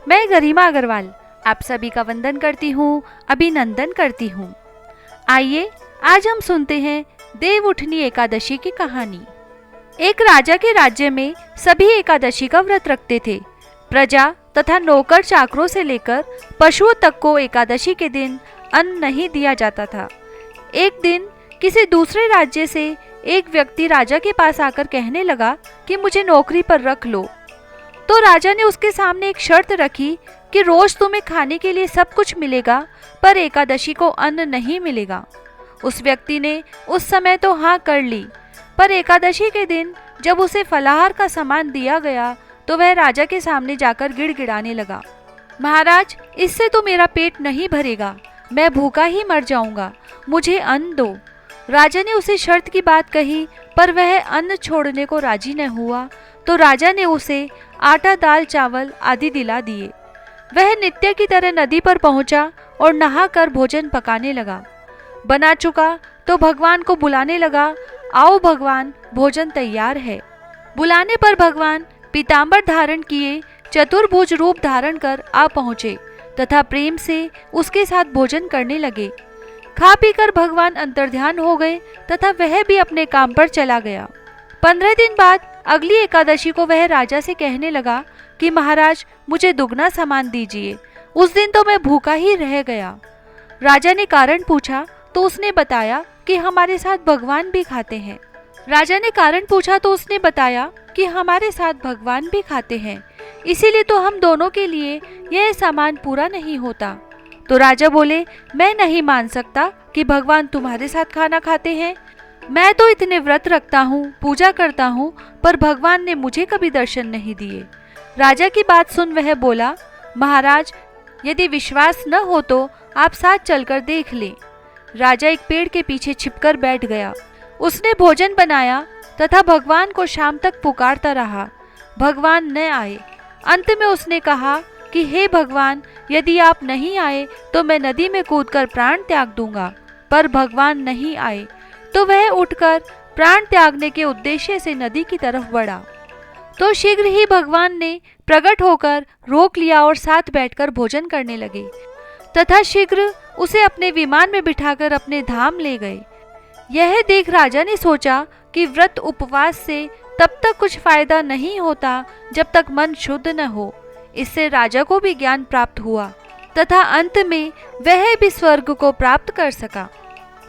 मैं गरिमा अग्रवाल आप सभी का वंदन करती हूँ, अभिनंदन करती हूँ। आइए आज हम सुनते हैं देव उठनी एकादशी की कहानी। एक राजा के राज्य में सभी एकादशी का व्रत रखते थे। प्रजा तथा नौकर चाकरों से लेकर पशुओं तक को एकादशी के दिन अन्न नहीं दिया जाता था। एक दिन किसी दूसरे राज्य से एक व्यक्ति राजा के पास आकर कहने लगा कि मुझे नौकरी पर रख लो। तो राजा ने उसके सामने एक शर्त रखी कि रोज तुम्हें खाने के लिए सब कुछ मिलेगा, पर एकादशी को अन्न नहीं मिलेगा। उस व्यक्ति ने उस समय तो हाँ कर ली, पर एकादशी के दिन जब उसे फलाहार का सामान दिया गया तो वह राजा के सामने जाकर गिड़गिड़ाने लगा, महाराज, इससे तो मेरा पेट नहीं भरेगा, मैं भूखा ही मर जाऊंगा, मुझे अन्न दो। राजा ने उसे शर्त की बात कही, पर वह अन्न छोड़ने को राजी न हुआ। तो राजा ने उसे आटा, दाल, चावल आदि दिला दिए। वह नित्य की तरह नदी पर पहुंचा और नहाकर भोजन पकाने लगा। बना चुका तो भगवान को बुलाने लगा, आओ भगवान, भोजन तैयार है। बुलाने पर भगवान पीतांबर धारण किए चतुर्भुज रूप धारण कर आ पहुँचे तथा प्रेम से उसके साथ भोजन करने लगे। खा पीकर भगवान अंतर्ध्यान हो गए तथा वह भी अपने काम पर चला गया। 15 दिन बाद अगली एकादशी को वह राजा से कहने लगा कि महाराज, मुझे दुगना सामान दीजिए, उस दिन तो मैं भूखा ही रह गया। राजा ने कारण पूछा तो उसने बताया कि हमारे साथ भगवान भी खाते हैं। राजा ने कारण पूछा तो उसने बताया कि हमारे साथ भगवान भी खाते हैं, इसीलिए तो हम दोनों के लिए यह सामान पूरा नहीं होता। तो राजा बोले, मैं नहीं मान सकता कि भगवान तुम्हारे साथ खाना खाते हैं। मैं तो इतने व्रत रखता हूँ, पूजा करता हूँ, पर भगवान ने मुझे कभी दर्शन नहीं दिए। राजा की बात सुन वह बोला, महाराज, यदि विश्वास न हो तो आप साथ चलकर देख लें। राजा एक पेड़ के पीछे छिपकर बैठ गया। उसने भोजन बनाया तथा भगवान को शाम तक पुकारता रहा। भगवान न आए। अंत में उसने कहा कि हे भगवान, यदि आप नहीं आए तो मैं नदी में कूदकर प्राण त्याग दूंगा। पर भगवान नहीं आए तो वह उठकर प्राण त्यागने के उद्देश्य से नदी की तरफ बढ़ा। तो शीघ्र ही भगवान ने प्रकट होकर रोक लिया और साथ बैठकर भोजन करने लगे तथा शीघ्र उसे अपने विमान में बिठाकर अपने धाम ले गए। यह देख राजा ने सोचा कि व्रत उपवास से तब तक कुछ फायदा नहीं होता जब तक मन शुद्ध न हो। इससे राजा को भी ज्ञान प्राप्त हुआ तथा अंत में वह भी स्वर्ग को प्राप्त कर सका।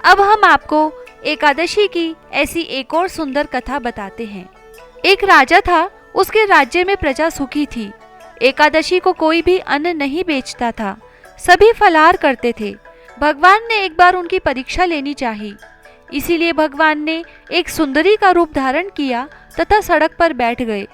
अब हम आपको एकादशी की ऐसी एक और सुंदर कथा बताते हैं। एक राजा था, उसके राज्य में प्रजा सुखी थी। एकादशी को कोई भी अन्न नहीं बेचता था, सभी फलाहार करते थे। भगवान ने एक बार उनकी परीक्षा लेनी चाहिए, इसीलिए भगवान ने एक सुंदरी का रूप धारण किया तथा सड़क पर बैठ गए।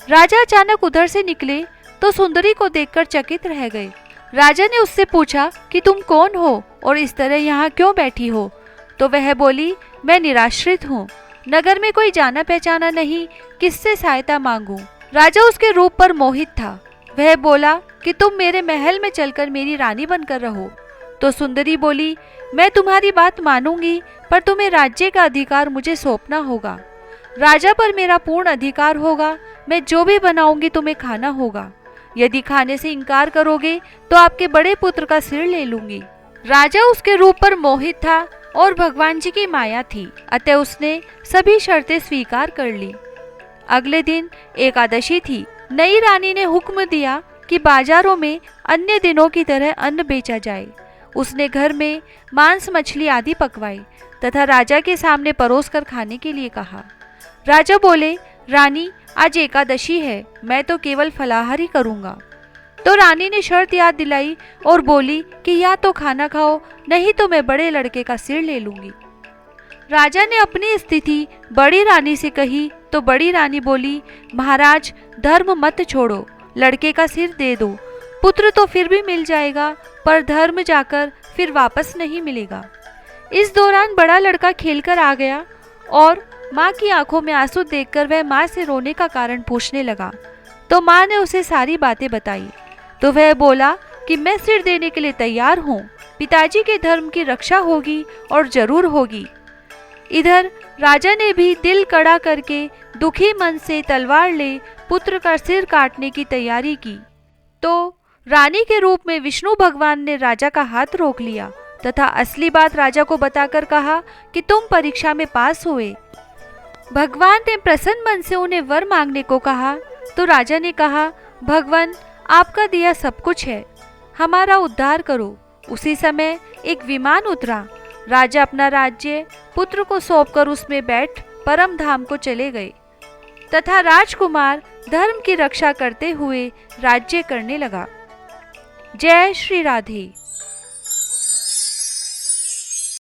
राजा अचानक उधर से निकले तो सुंदरी को देखकर चकित रह गए। राजा ने उससे पूछा कि तुम कौन हो और इस तरह यहाँ क्यों बैठी हो? तो वह बोली, मैं निराश्रित हूँ, नगर में कोई जाना पहचाना नहीं, किससे सहायता मांगूं? राजा उसके रूप पर मोहित था। वह बोला कि तुम मेरे महल में चलकर मेरी रानी बनकर रहो। तो सुंदरी बोली, मैं तुम्हारी बात मानूंगी, पर तुम्हें राज्य का अधिकार मुझे सौंपना होगा। राजा पर मेरा पूर्ण अधिकार होगा, मैं जो भी बनाऊंगी तुम्हें खाना होगा। यदि खाने से इनकार करोगे तो आपके बड़े पुत्र का सिर ले लूंगी। राजा उसके रूप पर मोहित था और भगवान जी की माया थी, अतः उसने सभी शर्तें स्वीकार कर ली। अगले दिन एकादशी थी। नई रानी ने हुक्म दिया कि बाजारों में अन्य दिनों की तरह अन्न बेचा जाए। उसने घर में मांस, मछली आदि पकवाई तथा राजा के सामने परोस कर खाने के लिए कहा। राजा बोले, रानी, आज एकादशी है, मैं तो केवल फलाहार ही करूंगा। तो रानी ने शर्त याद दिलाई और बोली कि या तो खाना खाओ, नहीं तो मैं बड़े लड़के का सिर ले लूंगी। राजा ने अपनी स्थिति बड़ी रानी से कही तो बड़ी रानी बोली, महाराज, धर्म मत छोड़ो, लड़के का सिर दे दो। पुत्र तो फिर भी मिल जाएगा, पर धर्म जाकर फिर वापस नहीं मिलेगा। इस दौरान बड़ा लड़का खेलकर आ गया और माँ की आंखों में आंसू देखकर वह माँ से रोने का कारण पूछने लगा। तो माँ ने उसे सारी बातें बताई। तो वह बोला कि मैं सिर देने के लिए तैयार हूँ, पिताजी के धर्म की रक्षा होगी और जरूर होगी। इधर राजा ने भी दिल कड़ा करके दुखी मन से तलवार ले पुत्र का सिर काटने की तैयारी की। तो रानी के रूप में विष्णु भगवान ने राजा का हाथ रोक लिया तथा असली बात राजा को बताकर कहा कि तुम परीक्षा में पास हुए। भगवान ने प्रसन्न मन से उन्हें वर मांगने को कहा तो राजा ने कहा, भगवान आपका दिया सब कुछ है, हमारा उद्धार करो। उसी समय एक विमान उतरा। राजा अपना राज्य पुत्र को सौंपकर उसमें बैठ परम धाम को चले गए तथा राजकुमार धर्म की रक्षा करते हुए राज्य करने लगा। जय श्री राधे।